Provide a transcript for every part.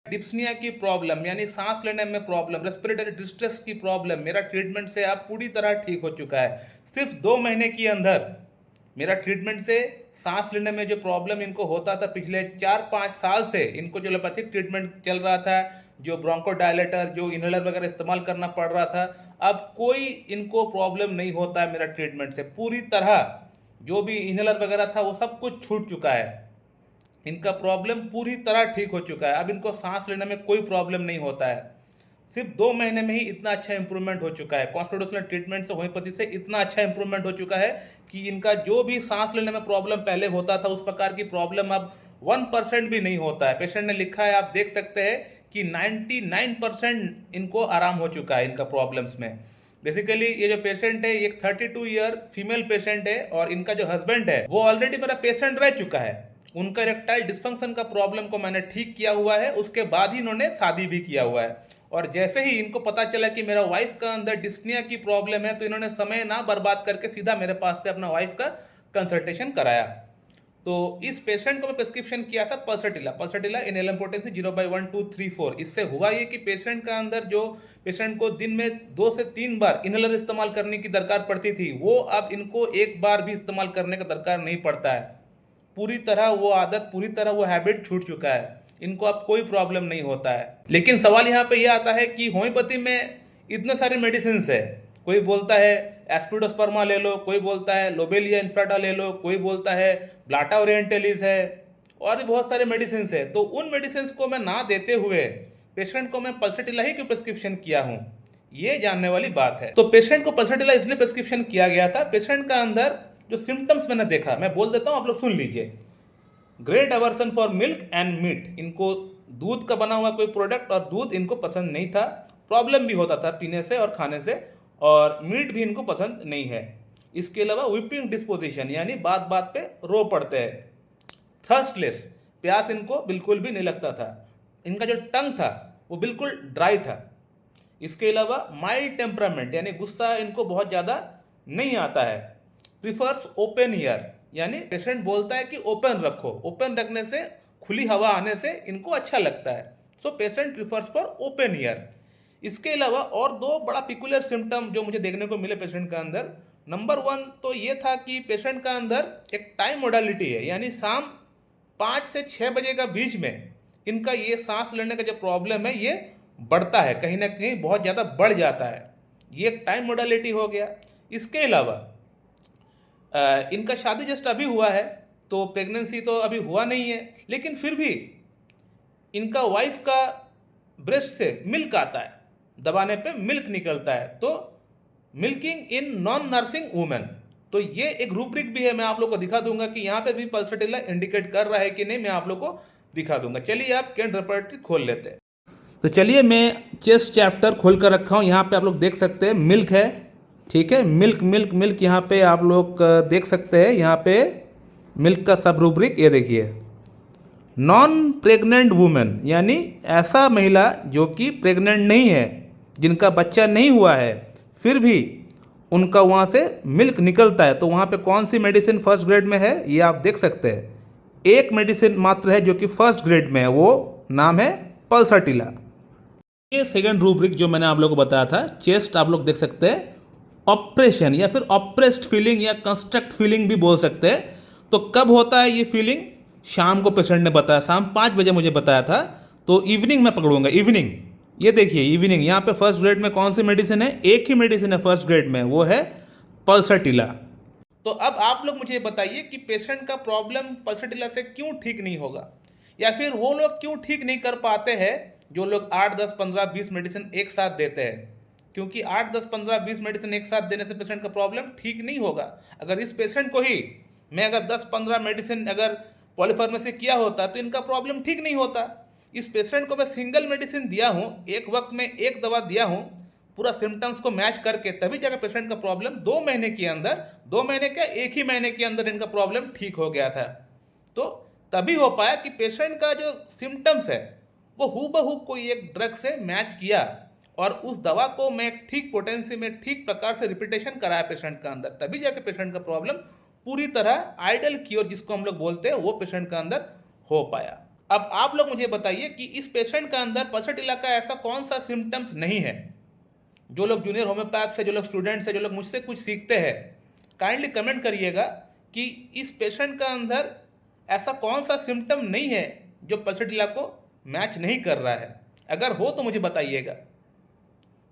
डिप्सनिया की प्रॉब्लम यानी सांस लेने में प्रॉब्लम, रेस्पिरेटरी डिस्ट्रेस की प्रॉब्लम मेरा ट्रीटमेंट से अब पूरी तरह ठीक हो चुका है। सिर्फ 2 महीने के अंदर मेरा ट्रीटमेंट से सांस लेने में जो प्रॉब्लम इनको होता था पिछले 4-5 साल से, इनको जो एलोपैथिक ट्रीटमेंट चल रहा था, जो ब्रोंकोडायलेटर, जो इनहेलर वगैरह इस्तेमाल करना पड़ रहा था, अब कोई इनको प्रॉब्लम नहीं होता है मेरा ट्रीटमेंट से। पूरी तरह जो भी इनहेलर वगैरह था वो सब कुछ छूट चुका है। इनका प्रॉब्लम पूरी तरह ठीक हो चुका है। अब इनको सांस लेने में कोई प्रॉब्लम नहीं होता है। सिर्फ 2 महीने में ही इतना अच्छा इंप्रूवमेंट हो चुका है। कॉन्स्टिट्यूशनल ट्रीटमेंट से, होम्योपैथी से इतना अच्छा इंप्रूवमेंट हो चुका है कि इनका जो भी सांस लेने में प्रॉब्लम पहले होता था उस प्रकार की प्रॉब्लम अब 1% भी नहीं होता है। पेशेंट ने लिखा है, आप देख सकते हैं कि 99% इनको आराम हो चुका है इनका प्रॉब्लम्स में। बेसिकली ये जो पेशेंट है, एक 32 ईयर फीमेल पेशेंट है और इनका जो हस्बैंड है वो ऑलरेडी मेरा पेशेंट रह चुका है। उनका इरेक्टाइल डिस्फंक्शन का प्रॉब्लम को मैंने ठीक किया हुआ है, उसके बाद ही इन्होंने शादी भी किया हुआ है। और जैसे ही इनको पता चला कि मेरा वाइफ का अंदर डिस्पनिया की प्रॉब्लम है तो इन्होंने समय ना बर्बाद करके सीधा मेरे पास से अपना वाइफ का कंसल्टेशन कराया। तो इस पेशेंट को मैं प्रिस्क्रिप्शन किया था पल्सटिला इनहेलर पोटेंसी 0/1-2-3-4। इससे हुआ ये कि पेशेंट का अंदर जो पेशेंट को दिन में 2 से 3 बार इनहेलर इस्तेमाल करने की दरकार पड़ती थी, वो अब इनको एक बार भी इस्तेमाल करने का दरकार नहीं पड़ता है। पूरी तरह वो आदत, पूरी तरह वो हैबिट छूट चुका है। इनको अब कोई प्रॉब्लम नहीं होता है। लेकिन सवाल यहाँ पे ये आता है कि होम्योपैथी में इतने सारे मेडिसिन है। कोई बोलता है एस्पिडोस्पर्मा ले लो, कोई बोलता है लोबेलिया इन्फ्राटा ले लो, कोई बोलता है ब्लाटा ओरिएंटलिस है, और भी बहुत सारे मेडिसिन है। तो उन मेडिसिन को मैं ना देते हुए पेशेंट को मैं पल्सटिला ही क्यों प्रिस्क्रिप्शन किया हूँ, ये जानने वाली बात है। तो पेशेंट को पल्सटिला इसलिए प्रिस्क्रिप्शन किया गया था, पेशेंट का अंदर जो सिम्टम्स मैंने देखा, मैं बोल देता हूँ, आप लोग सुन लीजिए। Great aversion for milk and meat, इनको दूध का बना हुआ कोई प्रोडक्ट और दूध इनको पसंद नहीं था। प्रॉब्लम भी होता था पीने से और खाने से, और मीट भी इनको पसंद नहीं है। इसके अलावा वीपिंग डिस्पोजिशन यानी बात बात पे रो पड़ते हैं। थर्स्टलेस, प्यास इनको बिल्कुल भी नहीं लगता था। इनका जो टंग था वो बिल्कुल ड्राई था। इसके अलावा माइल्ड टेम्परामेंट यानी गुस्सा इनको बहुत ज़्यादा नहीं आता है। प्रिफर्स ओपन ईयर यानी पेशेंट बोलता है कि ओपन रखो, ओपन रखने से, खुली हवा आने से इनको अच्छा लगता है। So patient prefers for open year. इसके अलावा और 2 बड़ा पिकुलर सिम्टम जो मुझे देखने को मिले पेशेंट का अंदर। नंबर 1 तो ये था कि पेशेंट का अंदर एक टाइम मोडालिटी है, यानी शाम 5 से 6 बजे का बीच में इनका ये सांस लेने का जो प्रॉब्लम है ये बढ़ता है, कहीं ना कहीं बहुत ज़्यादा बढ़ जाता है। ये एक टाइम मोडालिटी हो गया। इसके अलावा इनका शादी जस्ट अभी हुआ है, तो प्रेगनेंसी तो अभी हुआ नहीं है, लेकिन फिर भी इनका वाइफ का ब्रेस्ट से मिल्क आता है, दबाने पे मिल्क निकलता है। तो milking in non nursing women, तो ये एक रूब्रिक भी है, मैं आप लोग को दिखा दूंगा कि यहाँ पे भी पल्सटिला इंडिकेट कर रहा है कि नहीं, मैं आप लोग को दिखा दूंगा। चलिए आप केंट रेपर्टरी खोल लेते हैं। तो चलिए मैं चेस्ट चैप्टर खोल कर रखा हूँ। यहाँ पे आप लोग देख सकते हैं मिल्क है, ठीक है, मिल्क मिल्क मिल्क यहाँ पे आप लोग देख सकते हैं। यहाँ पे मिल्क का सब रूब्रिक ये देखिए, नॉन प्रेग्नेंट वुमेन यानी ऐसा महिला जो कि प्रेग्नेंट नहीं है, जिनका बच्चा नहीं हुआ है, फिर भी उनका वहाँ से मिल्क निकलता है। तो वहाँ पे कौन सी मेडिसिन फर्स्ट ग्रेड में है ये आप देख सकते हैं। एक मेडिसिन मात्र है जो कि फर्स्ट ग्रेड में है, वो नाम है पल्सटिला। ये सेकंड रूब्रिक जो मैंने आप लोगों को बताया था, चेस्ट आप लोग देख सकते हैं, ऑपरेशन या फिर ऑप्रेस्ड फीलिंग या कंस्ट्रक्ट फीलिंग भी बोल सकते हैं। तो कब होता है ये फीलिंग? शाम को पेशेंट ने बताया, शाम 5 बजे मुझे बताया था, तो इवनिंग में पकड़ूंगा, इवनिंग। ये देखिए इवनिंग, यहाँ पे फर्स्ट ग्रेड में कौन सी मेडिसिन है? एक ही मेडिसिन है फर्स्ट ग्रेड में, वो है पल्सटिला। तो अब आप लोग मुझे बताइए कि पेशेंट का प्रॉब्लम पल्सटिला से क्यों ठीक नहीं होगा, या फिर वो लोग क्यों ठीक नहीं कर पाते हैं जो लोग 8, 10, 15, 20 मेडिसिन एक साथ देते हैं। क्योंकि 8, 10, 15, 20 मेडिसिन एक साथ देने से पेशेंट का प्रॉब्लम ठीक नहीं होगा। अगर इस पेशेंट को ही मैं अगर 10-15 मेडिसिन अगर पॉलीफार्मेसी किया होता तो इनका प्रॉब्लम ठीक नहीं होता। इस पेशेंट को मैं सिंगल मेडिसिन दिया हूँ, एक वक्त में एक दवा दिया हूँ, पूरा सिम्टम्स को मैच करके, तभी जाकर पेशेंट का प्रॉब्लम 2 महीने के अंदर, 2 महीने क्या, एक ही महीने के अंदर इनका प्रॉब्लम ठीक हो गया था। तो तभी हो पाया कि पेशेंट का जो सिम्टम्स है वो हूबहू कोई एक ड्रग से मैच किया, और उस दवा को मैं ठीक पोटेंसी में ठीक प्रकार से रिपीटेशन कराया पेशेंट का अंदर, तभी जाके पेशेंट का प्रॉब्लम पूरी तरह आइडल क्योर जिसको हम लोग बोलते हैं वो पेशेंट का अंदर हो पाया। अब आप लोग मुझे बताइए कि इस पेशेंट का अंदर पल्सटिला का ऐसा कौन सा सिम्टम्स नहीं है। जो लोग जूनियर होम्योपैथ से, जो लोग स्टूडेंट्स हैं, जो लोग मुझसे कुछ सीखते हैं, काइंडली कमेंट करिएगा कि इस पेशेंट का अंदर ऐसा कौन सा सिम्टम नहीं है जो पल्सटिला को मैच नहीं कर रहा है। अगर हो तो मुझे बताइएगा।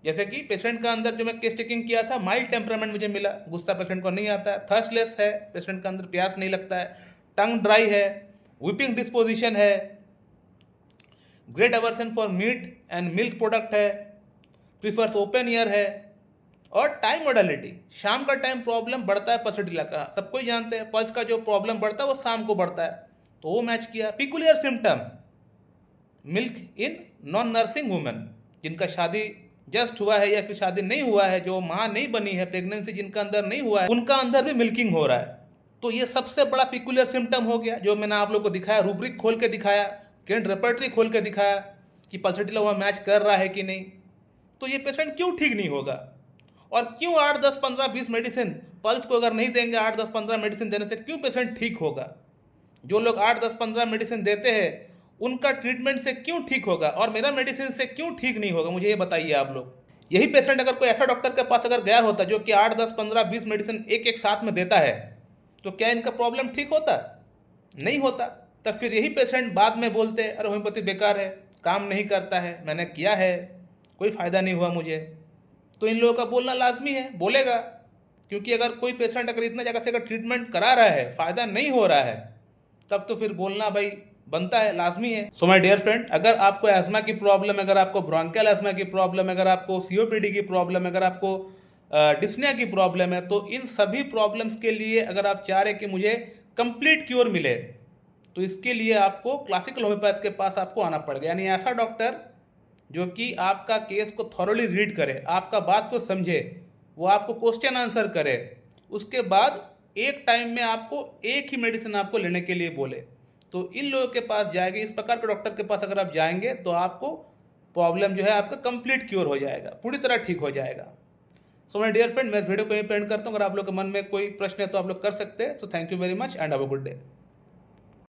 जैसे कि पेशेंट का अंदर जो मैं केस टेकिंग किया था, माइल्ड टेम्परामेंट मुझे मिला, गुस्सा पेशेंट को नहीं आता है, थर्स्टलेस है, पेशेंट का अंदर प्यास नहीं लगता है, टंग ड्राई है, वीपिंग डिस्पोजिशन है, great aversion for meat and milk product है, प्रीफर्स ओपन ईयर है, और टाइम मोडालिटी, शाम का टाइम प्रॉब्लम बढ़ता है पल्सटिला का, सबको ही जानते हैं पल्स का जो प्रॉब्लम बढ़ता है वो शाम को बढ़ता है, तो वो मैच किया। Peculiar symptom, milk in non nursing women, जिनका शादी जस्ट हुआ है या फिर शादी नहीं हुआ है, जो माँ नहीं बनी है, प्रेगनेंसी जिनका अंदर नहीं हुआ है, उनका अंदर भी मिल्किंग हो रहा है। तो ये सबसे बड़ा पिकुलियर सिम्टम हो गया, जो मैंने आप लोग को दिखाया, रूब्रिक खोल के दिखाया, केंट रेपर्टरी खोल के दिखाया कि पल्सटिला वहाँ मैच कर रहा है कि नहीं। तो ये पेशेंट क्यों ठीक नहीं होगा, और क्यों 8, 10, 15, 20 मेडिसिन पल्स को अगर नहीं देंगे, 8, 10, 15 मेडिसिन देने से क्यों पेशेंट ठीक होगा। जो लोग 8, 10, 15 मेडिसिन देते हैं उनका ट्रीटमेंट से क्यों ठीक होगा, और मेरा मेडिसिन से क्यों ठीक नहीं होगा, मुझे ये बताइए आप लोग। यही पेशेंट अगर कोई ऐसा डॉक्टर के पास अगर गया होता जो कि 8, 10, 15, 20 मेडिसिन एक एक साथ में देता है, तो क्या इनका प्रॉब्लम ठीक होता? नहीं होता। तब फिर यही पेशेंट बाद में बोलते हैं अरे होम्योपैथी बेकार है, काम नहीं करता है, मैंने किया है, कोई फ़ायदा नहीं हुआ मुझे। तो इन लोगों का बोलना लाजमी है, बोलेगा, क्योंकि अगर कोई पेशेंट अगर इतना जगह से अगर ट्रीटमेंट करा रहा है, फ़ायदा नहीं हो रहा है, तब तो फिर बोलना भाई बनता है, लाजमी है। सो माय डियर फ्रेंड, अगर आपको एस्मा की प्रॉब्लम, अगर आपको ब्रोंकियल एस्मा की प्रॉब्लम, अगर आपको सीओपीडी की प्रॉब्लम, अगर आपको डिस्निया की प्रॉब्लम है, तो इन सभी प्रॉब्लम्स के लिए अगर आप चाह रहे कि मुझे कंप्लीट क्योर मिले, तो इसके लिए आपको क्लासिकल होम्योपैथ के पास आपको आना पड़ेगा। यानी ऐसा डॉक्टर जो कि आपका केस को थॉरोली रीड करे, आपका बात को समझे, वो आपको क्वेश्चन आंसर करे, उसके बाद एक टाइम में आपको एक ही मेडिसिन आपको लेने के लिए बोले, तो इन लोगों के पास जाएंगे, इस प्रकार के डॉक्टर के पास अगर आप जाएंगे तो आपको प्रॉब्लम जो है आपका कंप्लीट क्योर हो जाएगा, पूरी तरह ठीक हो जाएगा। सो माय डियर फ्रेंड, मैं इस वीडियो को यहीं पे एंड करता हूँ। अगर आप लोग के मन में कोई प्रश्न है तो आप लोग कर सकते हैं। So thank you very much and have a good day.